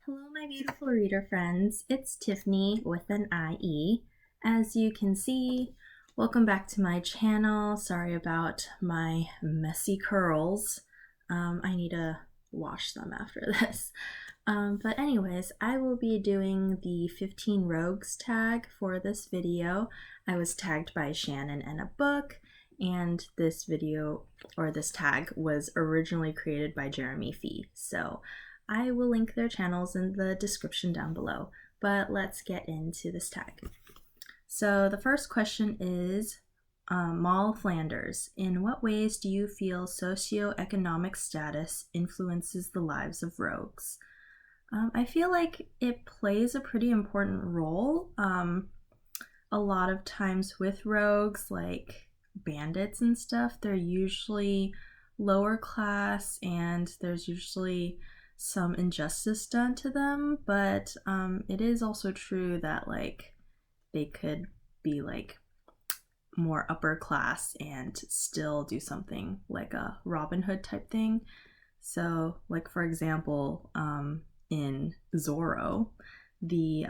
Hello, my beautiful reader friends. It's Tiffany with an IE. As you can see, welcome back to my channel. Sorry about my messy curls. I need to wash them after this. But anyways, I will be doing the 15 rogues tag for this video. I was tagged by Shannon in a book, and this video, or this tag, was originally created by Jeremy Fee. So I will link their channels in the description down below, but let's get into this tag. So the first question is, Moll Flanders, in what ways do you feel socio-economic status influences the lives of rogues? I feel like it plays a pretty important role. A lot of times with rogues, like bandits and stuff, they're usually lower class and there's usually some injustice done to them, but it is also true that like they could be like more upper class and still do something like a Robin Hood type thing. So like for example, in Zorro, the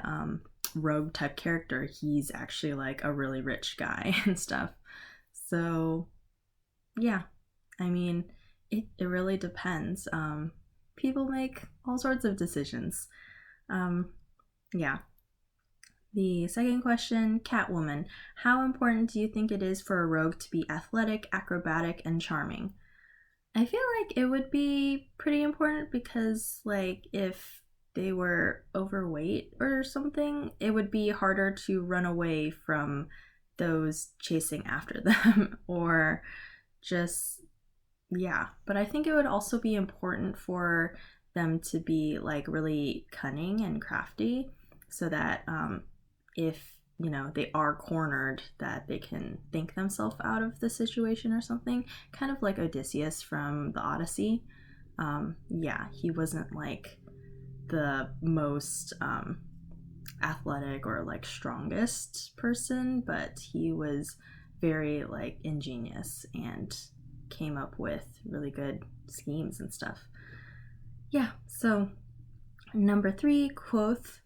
rogue type character, he's actually like a really rich guy and stuff. So yeah, I mean, it really depends. People make all sorts of decisions. Yeah. The second question, Catwoman. How important do you think it is for a rogue to be athletic, acrobatic, and charming? I feel like it would be pretty important because, like, if they were overweight or something, it would be harder to run away from those chasing after them or just yeah, but I think it would also be important for them to be like really cunning and crafty so that if you know they are cornered, that they can think themselves out of the situation or something, kind of like Odysseus from the Odyssey. Yeah, he wasn't like the most athletic or like strongest person, but he was very like ingenious and came up with really good schemes and stuff. Yeah, so number 3, Quoth.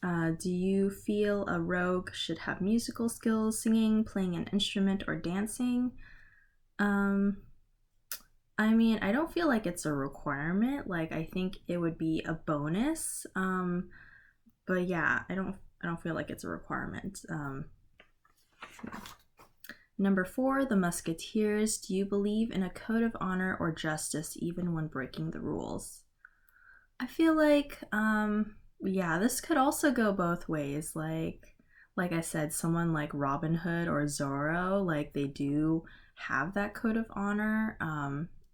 Do you feel a rogue should have musical skills, singing, playing an instrument, or dancing? I mean, I don't feel like it's a requirement. Like, I think it would be a bonus. But yeah, I don't feel like it's a requirement. Number 4, the Musketeers. Do you believe in a code of honor or justice even when breaking the rules? I feel like, yeah, this could also go both ways. Like I said, someone like Robin Hood or Zorro, like they do have that code of honor,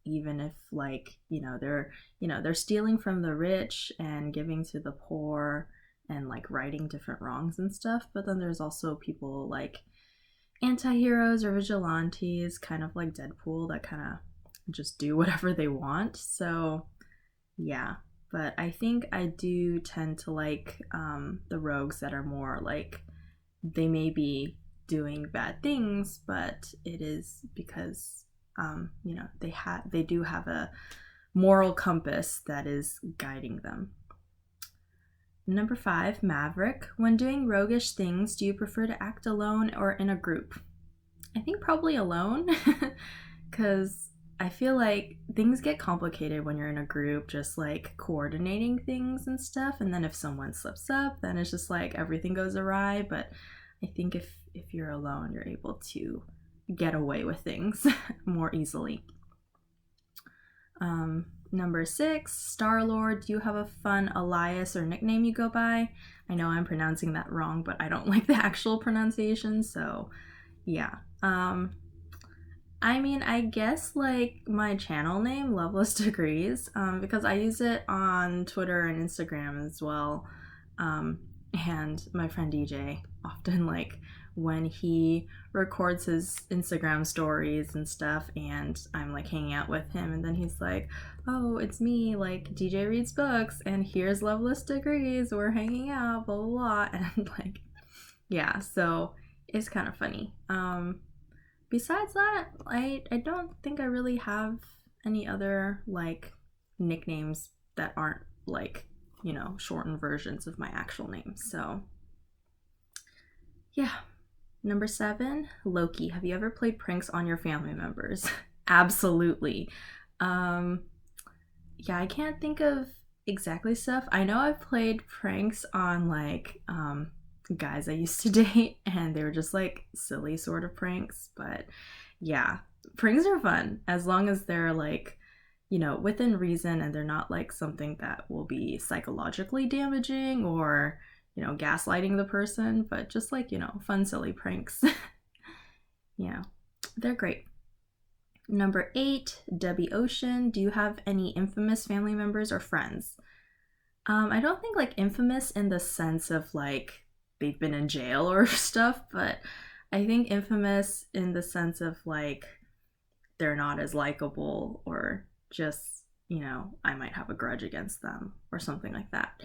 even if like they're stealing from the rich and giving to the poor and like righting different wrongs and stuff. But then there's also people like anti-heroes or vigilantes, kind of like Deadpool, that kind of just do whatever they want. So yeah, but I think I do tend to like the rogues that are more like they may be doing bad things, but it is because they do have a moral compass that is guiding them. Number 5, Maverick. When doing roguish things, do you prefer to act alone or in a group? I think probably alone, because I feel like things get complicated when you're in a group, just like coordinating things and stuff. And then if someone slips up, then it's just like everything goes awry. But I think if you're alone, you're able to get away with things more easily. Number 6, Star-Lord. Do you have a fun alias or nickname you go by? I know I'm pronouncing that wrong, but I don't like the actual pronunciation, so yeah. I mean, I guess like my channel name, Loveless Degrees, because I use it on Twitter and Instagram as well. And my friend DJ often like when he records his Instagram stories and stuff and I'm like hanging out with him and then he's like, oh, it's me, like DJ reads books and here's Loveless Degrees, we're hanging out, blah blah blah. And like yeah, so it's kind of funny. Besides that, I don't think I really have any other like nicknames that aren't like you know, shortened versions of my actual name. So yeah. Number 7, Loki. Have you ever played pranks on your family members? Absolutely. Yeah, I can't think of exactly stuff. I know I've played pranks on like guys I used to date, and they were just like silly sort of pranks. But yeah, pranks are fun as long as they're like, you know, within reason, and they're not like something that will be psychologically damaging or, you know, gaslighting the person, but just like, you know, fun, silly pranks. Yeah, they're great. Number 8, Debbie Ocean. Do you have any infamous family members or friends? I don't think like infamous in the sense of like they've been in jail or stuff, but I think infamous in the sense of like they're not as likable, or just, you know, I might have a grudge against them or something like that.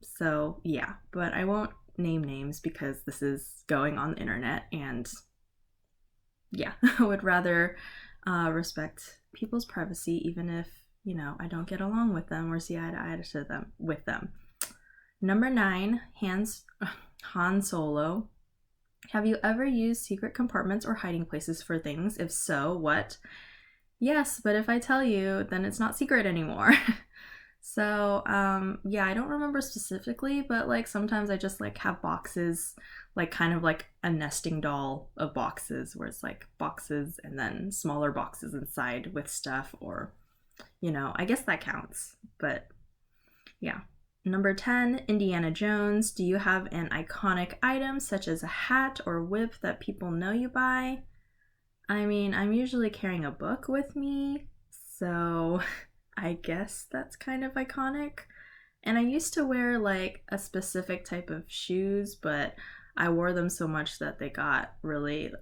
So yeah, but I won't name names because this is going on the internet, and yeah, I would rather respect people's privacy, even if, you know, I don't get along with them or see eye to eye to them with them. Number 9, Han Solo. Have you ever used secret compartments or hiding places for things? If so, what? Yes, but if I tell you, then it's not secret anymore. So, yeah, I don't remember specifically, but like sometimes I just like have boxes, like kind of like a nesting doll of boxes where it's like boxes and then smaller boxes inside with stuff, or, you know, I guess that counts. But yeah. Number 10, Indiana Jones. Do you have an iconic item such as a hat or whip that people know you by? I mean, I'm usually carrying a book with me, so I guess that's kind of iconic. And I used to wear like a specific type of shoes, but I wore them so much that they got really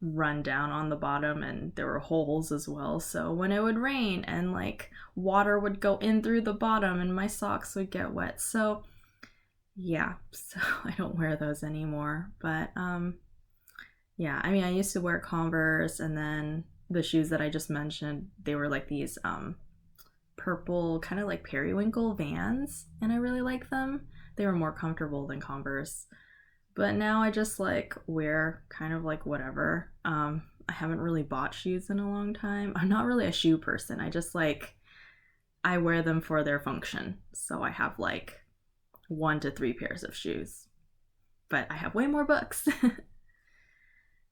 run down on the bottom, and there were holes as well. So when it would rain and like water would go in through the bottom and my socks would get wet. So yeah, so I don't wear those anymore. But yeah, I mean, I used to wear Converse, and then the shoes that I just mentioned, they were like these purple kind of like periwinkle Vans, and I really like them. They were more comfortable than Converse. But now I just like wear kind of like whatever. I haven't really bought shoes in a long time. I'm not really a shoe person. I just like, I wear them for their function. So I have like 1 to 3 pairs of shoes. But I have way more books.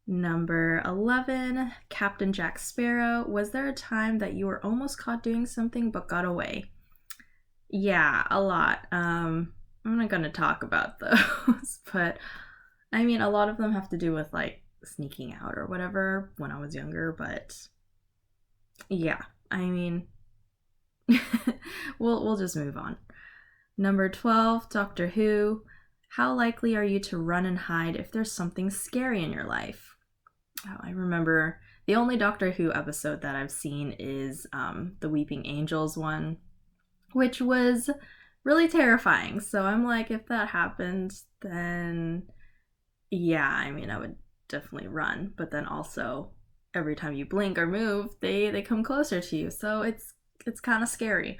Number 11, Captain Jack Sparrow. Was there a time that you were almost caught doing something but got away? Yeah, a lot. I'm not going to talk about those, but I mean, a lot of them have to do with like sneaking out or whatever when I was younger, but yeah, I mean, we'll just move on. Number 12, Doctor Who. How likely are you to run and hide if there's something scary in your life? Oh, I remember the only Doctor Who episode that I've seen is the Weeping Angels one, which was really terrifying. So I'm like, if that happened, then yeah, I mean, I would definitely run. But then also, every time you blink or move, they come closer to you. So it's kind of scary.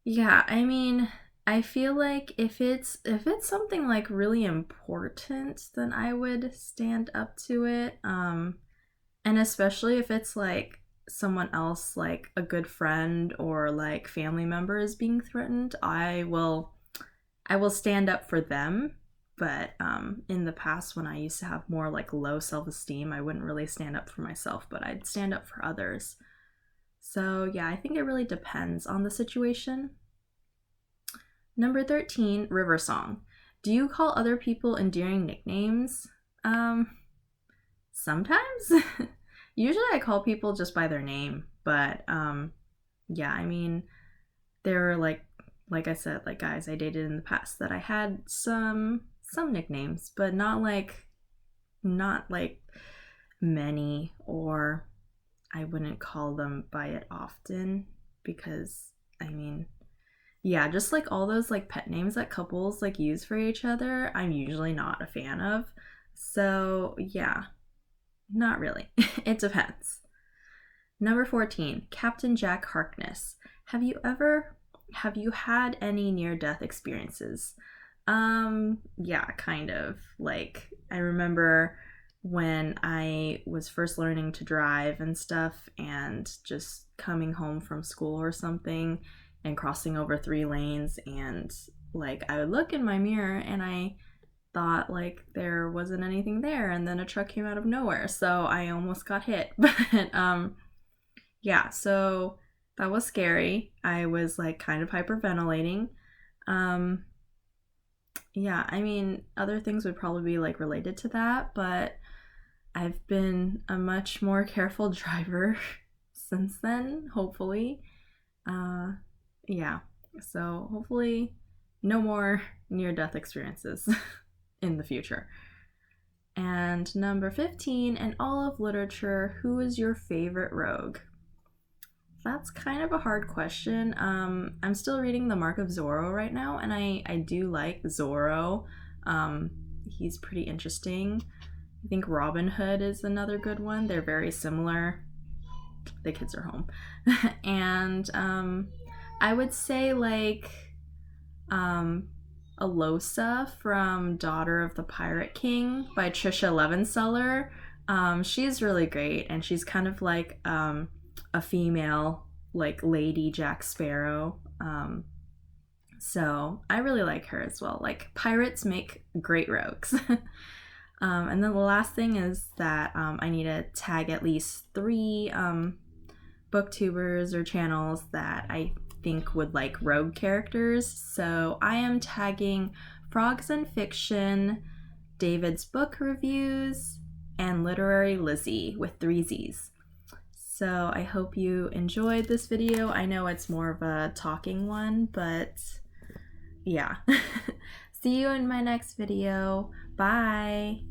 Yeah, I mean, I feel like if it's something like really important, then I would stand up to it. And especially if it's like someone else, like a good friend or like family member is being threatened, I will stand up for them. But in the past, when I used to have more like low self-esteem, I wouldn't really stand up for myself, but I'd stand up for others. So yeah, I think it really depends on the situation. Number 13, River Song. Do you call other people endearing nicknames? Sometimes. Usually I call people just by their name, but yeah, I mean, there were like I said, like guys I dated in the past that I had some nicknames, but not like many, or I wouldn't call them by it often, because I mean, yeah, just like all those like pet names that couples like use for each other, I'm usually not a fan of. So yeah, not really. It depends. Number 14, Captain Jack Harkness. Have you had any near-death experiences? Yeah, kind of. Like, I remember when I was first learning to drive and stuff, and just coming home from school or something and crossing over 3 lanes, and like I would look in my mirror and I thought like there wasn't anything there, and then a truck came out of nowhere, so I almost got hit. But yeah, so that was scary. I was like kind of hyperventilating. Um yeah, I mean, other things would probably be like related to that, but I've been a much more careful driver since then, hopefully. Uh yeah. So hopefully no more near death experiences in the future. And number 15, in all of literature, who is your favorite rogue? That's kind of a hard question. I'm still reading The Mark of Zorro right now, and I do like Zorro. He's pretty interesting. I think Robin Hood is another good one. They're very similar. The kids are home. And I would say like Alosa from Daughter of the Pirate King by Trisha Levenseller. She's really great, and she's kind of like a female like Lady Jack Sparrow. So I really like her as well. Like, pirates make great rogues. And then the last thing is that I need to tag at least 3 booktubers or channels that I think would like rogue characters. So I am tagging Frogs and Fiction, David's Book Reviews, and Literary Lizzie with 3 Z's. So I hope you enjoyed this video. I know it's more of a talking one, but yeah. See you in my next video. Bye!